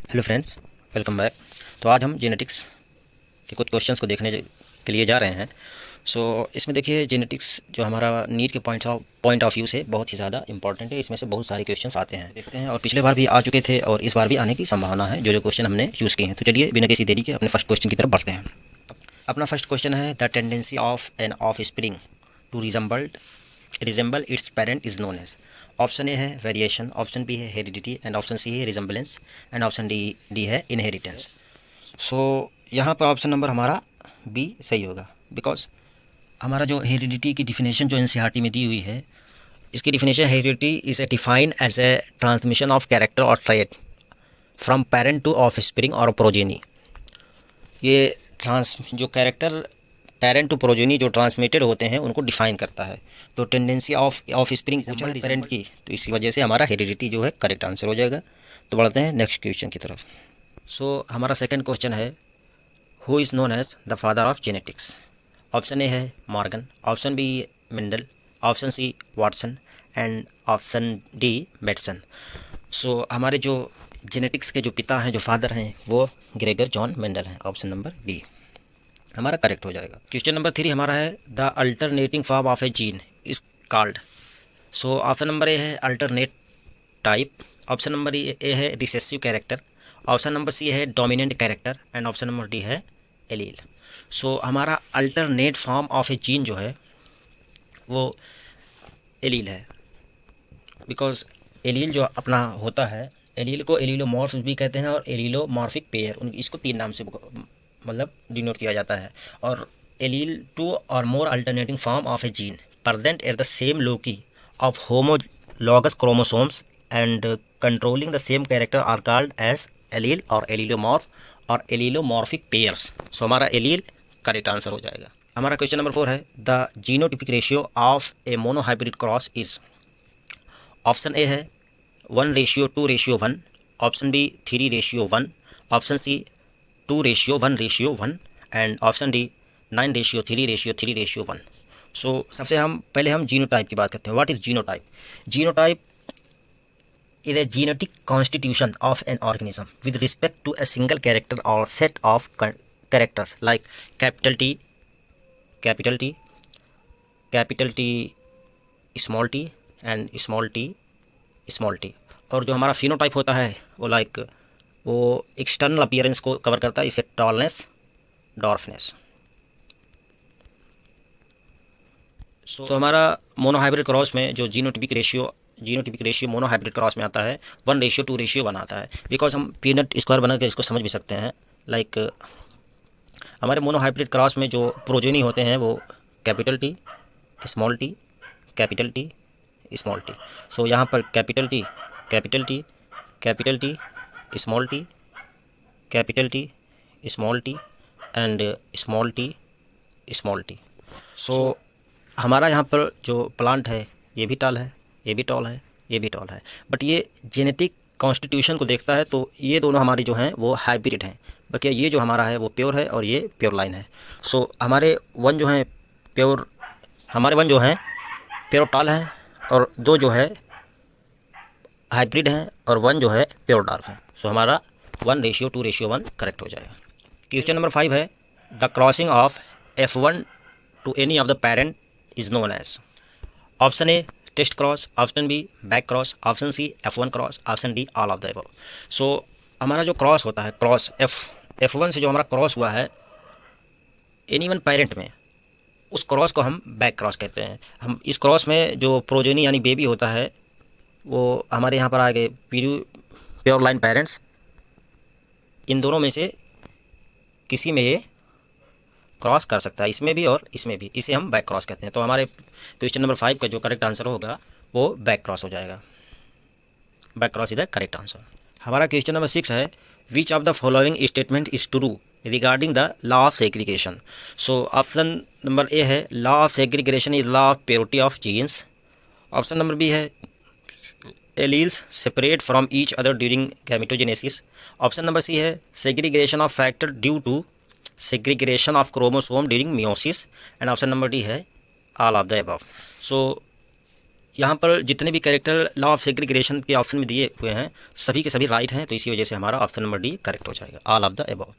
Hello friends, welcome back. तो आज हम जेनेटिक्स के कुछ क्वेश्चंस को देखने के लिए जा रहे हैं। इसमें देखिए, जेनेटिक्स जो हमारा नीट के पॉइंट ऑफ व्यू से बहुत ही ज़्यादा इंपॉर्टेंट है। इसमें से बहुत सारे क्वेश्चंस आते हैं, देखते हैं। और पिछले बार भी आ चुके थे और इस बार भी आने की संभावना है, जो क्वेश्चन हमने चूज़ किए हैं। तो चलिए बिना किसी देरी के अपने फर्स्ट क्वेश्चन की तरफ बढ़ते हैं। अपना फर्स्ट क्वेश्चन है, the tendency of an offspring to resemble its parent is known as. Option A है वेरिएशन, ऑप्शन बी है हेरिडिटी, एंड ऑप्शन सी है रिजेंबलेंस, एंड ऑप्शन डी है इनहेरिटेंस। यहाँ पर ऑप्शन नंबर हमारा B सही होगा, बिकॉज हमारा जो हेरिडिटी की डिफिनेशन जो एनसीईआरटी में दी हुई है, इसकी definition, heredity is a defined as a transmission of character or trait from parent to offspring or progeny. ये जो कैरेक्टर पेरेंट टू प्रोजेनी जो ट्रांसमिटेड होते हैं उनको डिफाइन करता है। तो टेंडेंसी ऑफ स्प्रिंग पेरेंट की, तो इसी वजह से हमारा हेरिडिटी जो है करेक्ट आंसर हो जाएगा। तो बढ़ते हैं नेक्स्ट क्वेश्चन की तरफ। हमारा सेकंड क्वेश्चन है, who is known as the father of genetics. Option A है Morgan, option B Mendel, option C Watson, and option D Bateson. हमारे जो जेनेटिक्स के जो पिता हैं, जो फादर हैं, वो ग्रेगर जॉन मेंडल हैं। ऑप्शन नंबर बी हमारा करेक्ट हो जाएगा। क्वेश्चन नंबर 3 हमारा है, the alternating form of a gene is called. Option number A है alternate type, option number A है recessive character, option number C है dominant character, and option number D है allele. हमारा alternate form of a gene जो है वो allele है, because allele जो अपना होता है, एलील को एलीलोमॉर्फ भी कहते हैं और एलीलोमॉर्फिक पेयर, इसको 3 नाम से मतलब डिनोट किया जाता है। और allele 2 or more alternating form of a gene present at the same loci of homologous chromosomes and controlling the same character are called as allele or allelomorph or allelomorphic pairs. हमारा allele correct answer हो जाएगा। हमारा question number 4 है, the genotypic ratio of a monohybrid cross is. Option A है 1:2:1, option B 3:1, option C 2:1:1, and option D 9:3:3:1। सबसे पहले हम genotype की बात करते हैं। What is genotype? Genotype is a genetic constitution of an organism with respect to a single character or set of characters like capital T, capital T, capital T, small T, and small T, small T. और जो हमारा phenotype होता है वो external appearance को cover करता है, इसे टॉलनेस, डॉर्फनेस। हमारा मोनोहाइब्रिड क्रॉस में जो जीनोटिपिक रेशियो मोनोहाइब्रिड क्रॉस में आता है 1:2:1 आता है, बिकॉज हम पीनट स्क्वायर बना के इसको समझ भी सकते हैं। लाइक हमारे मोनोहाइब्रिड क्रॉस में जो प्रोजेनी होते हैं वो capital T, small T, capital T, small T. यहाँ पर capital T, capital T, capital T, small T, capital T, small T, and small T, small T. हमारा यहाँ पर जो प्लांट है, ये भी टॉल है, ये भी टॉल है, ये भी टॉल है, बट ये जेनेटिक कॉन्स्टिट्यूशन को देखता है, तो ये दोनों हमारी जो हैं वो हाइब्रिड हैं। बाकी ये जो हमारा है वो प्योर है और ये प्योर लाइन है। हमारे वन जो हैं प्योर, हमारे वन जो हैं प्योर टॉल हैं, और 2 जो है हाइब्रिड हैं, और 1 जो है प्योर डार्फ है। हमारा 1:2:1 करेक्ट हो जाएगा। क्वेश्चन नंबर 5 है, the crossing of F1 to any of the parent is known as. Option A test cross, option B back cross, option C F1 cross, option D all of the above. हमारा जो cross होता है, cross F1 से जो हमारा cross हुआ है any one parent में, उस क्रॉस को हम बैक क्रॉस कहते हैं। हम इस क्रॉस में जो प्रोजेनी यानी बेबी होता है वो हमारे यहाँ पर आ गए प्योर लाइन पेरेंट्स, इन दोनों में से किसी में ये क्रॉस कर सकता है, इसमें भी और इसमें भी, इसे हम बैक क्रॉस कहते हैं। तो हमारे क्वेश्चन नंबर 5 का जो करेक्ट आंसर होगा वो बैक क्रॉस हो जाएगा। Back cross is the correct answer. हमारा क्वेश्चन नंबर 6 है, which of the following statement is true regarding the law of segregation. Option number A है, law of segregation is law of purity of genes. Option number B है, alleles separate from each other during gametogenesis. Option number C है, segregation of factor due to segregation of chromosome during meiosis, and option number D है all of the above. यहाँ पर जितने भी character law of segregation के option में दिए हुए हैं सभी के सभी राइट हैं, तो इसी वजह से हमारा ऑप्शन नंबर डी करेक्ट हो जाएगा, all of the above.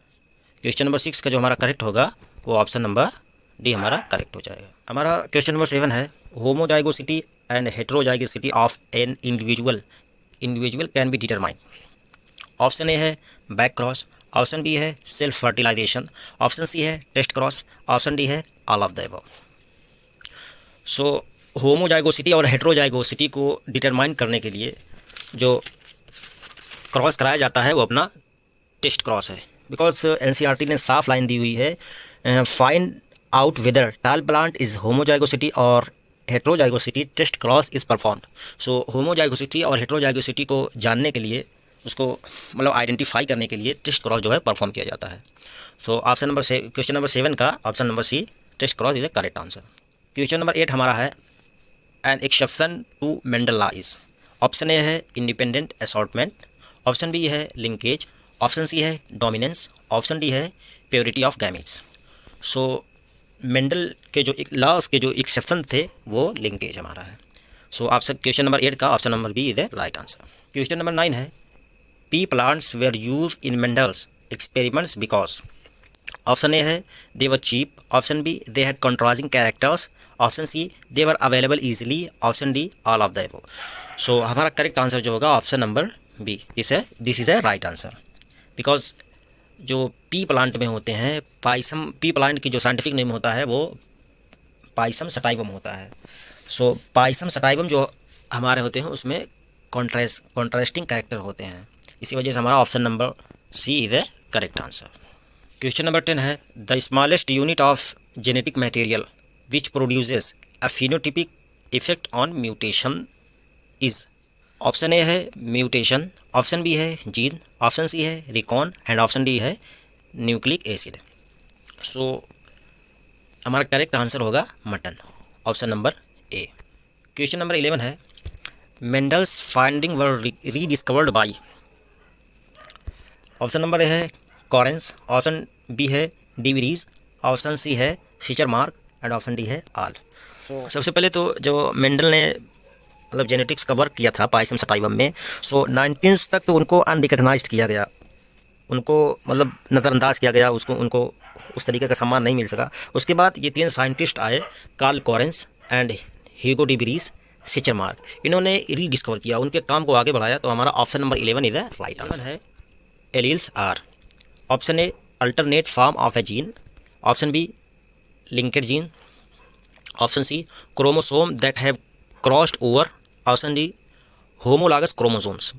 Question number 6 का जो हमारा करेक्ट होगा वो ऑप्शन नंबर डी हमारा करेक्ट हो जाएगा। हमारा क्वेश्चन नंबर 7 है, homozygosity and heterozygosity of an individual can be determine. Option A है बैक क्रॉस, ऑप्शन बी है सेल्फ फर्टिलाइजेशन, ऑप्शन सी है टेस्ट क्रॉस, ऑप्शन डी है all of the above. So homozygosity और heterozygosity को determine करने के लिए जो क्रॉस कराया जाता है वो अपना टेस्ट क्रॉस है, बिकॉज एनसीईआरटी ने साफ लाइन दी हुई है, find out whether tall plant is homozygosity और heterozygosity test cross is performed. So homozygosity और हेटेरोजाइगोसिटी को जानने के लिए, उसको मतलब आइडेंटिफाई करने के लिए टेस्ट क्रॉस जो है परफॉर्म किया जाता है। सो क्वेश्चन नंबर 7 का option number C test cross is the correct answer. Question number 8 हमारा है, an exception to Mendel law is. Option A है इंडिपेंडेंट असॉर्टमेंट, ऑप्शन बी है लिंकेज, ऑप्शन सी है डोमिनेंस, ऑप्शन डी है purity of gametes. So Mendel के जो laws के जो एक्सेप्शन थे वो लिंकेज हमारा है। सो ऑप्शन क्वेश्चन नंबर 8 का option number B is the right answer. Question number 9 है, pea plants were use in Mendel's experiments because. Option A है they were cheap, option B they had contrasting characters, option C they were available easily, option D all of the above. So हमारा correct answer जो होगा option number B, this is a right answer. Because जो pea plant में होते हैं, Pisum P plant की जो scientific name होता है वो पाइसम सटाइवम होता है। सो पाइसम सटाइवम जो हमारे होते हैं उसमें कॉन्ट्रास्टिंग कैरेक्टर होते हैं, इसी वजह से हमारा option number C is the correct answer. Question number 10 है, the smallest unit of genetic material which produces a phenotypic effect on mutation is. Option A है म्यूटेशन, ऑप्शन बी है जीन, ऑप्शन सी है recon and option D है nucleic acid. So हमारा correct answer होगा muton, option number A. Question number 11 है, Mendel's finding were rediscovered by. Option number A है Correns, option B है de Vries, option C है शीचर mark and option D है आल। सबसे पहले तो जो मेंडल ने मतलब जेनेटिक्स का वर्क किया था पाइसम सटाइवम में, सो 19 तक तो उनको अनरिकग्नाइज्ड किया गया, उनको मतलब नज़रअंदाज किया गया, उनको उस तरीके का सम्मान नहीं मिल सका। उसके बाद ये 3 साइंटिस्ट आए, Carl Correns and Hugo de Vries, Tschermak, इन्होंने रीडिस्कवर किया, उनके काम को आगे बढ़ाया। तो हमारा option number 11 is the right answer है। Alleles are, option A alternate form of a gene, option B linked gene, option C chromosome that have crossed over, option D homologous chromosomes.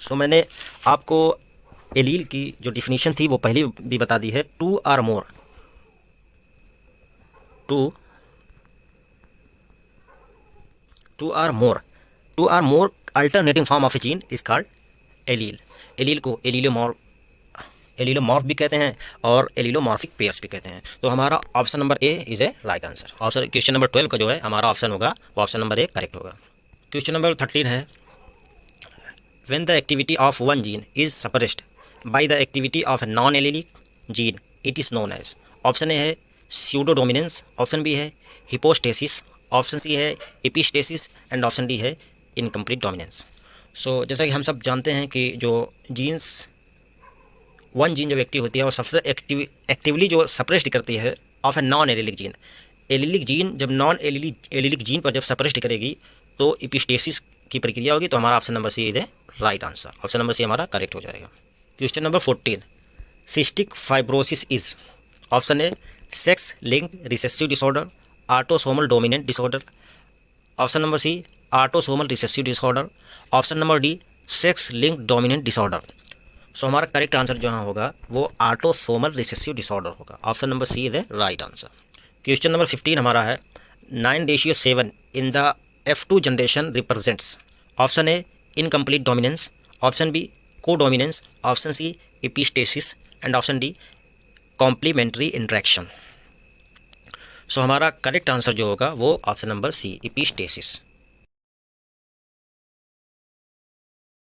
So मैंने आपको allele की जो definition थी वो पहले भी बता दी है, two or more alternating form of a gene is called allele. Allele को एलीलोमॉर्फ भी कहते हैं और एलीलोमॉर्फिक पेयर्स भी कहते हैं। तो हमारा option number A is a right answer. Option question number 12 का जो है हमारा ऑप्शन होगा वो ऑप्शन नंबर ए करेक्ट होगा। क्वेश्चन नंबर 13 है, when the activity of one gene is suppressed by the activity of a non allelic gene it is known as. Option A है pseudo dominance, option B है हिपोस्टेसिस, option C है epistasis and option D है incomplete dominance. सो जैसा कि हम सब जानते हैं कि जो जीन्स वन जीन जब एक्टिव होती है और सबसे एक्टिवली जो सप्रेस्ड करती है of a non allylic gene, allylic gene जब नॉन एलिलिक जीन पर जब सप्रेस्ड करेगी तो एपिस्टेसिस की प्रक्रिया होगी। तो हमारा option number C is a right answer, option number C हमारा करेक्ट हो जाएगा। Question number 14, cystic fibrosis is. Option A sex linked recessive disorder, autosomal dominant disorder, option number C autosomal recessive disorder, option number D sex linked dominant disorder. So हमारा correct answer जो होगा वो autosomal recessive disorder होगा, option number C is the right answer. Question number 15 हमारा है, 9:7 इन the F2 generation represents. Option A incomplete dominance, option B codominance, option C epistasis and option D complementary interaction. So हमारा correct answer जो होगा वो option number सी epistasis.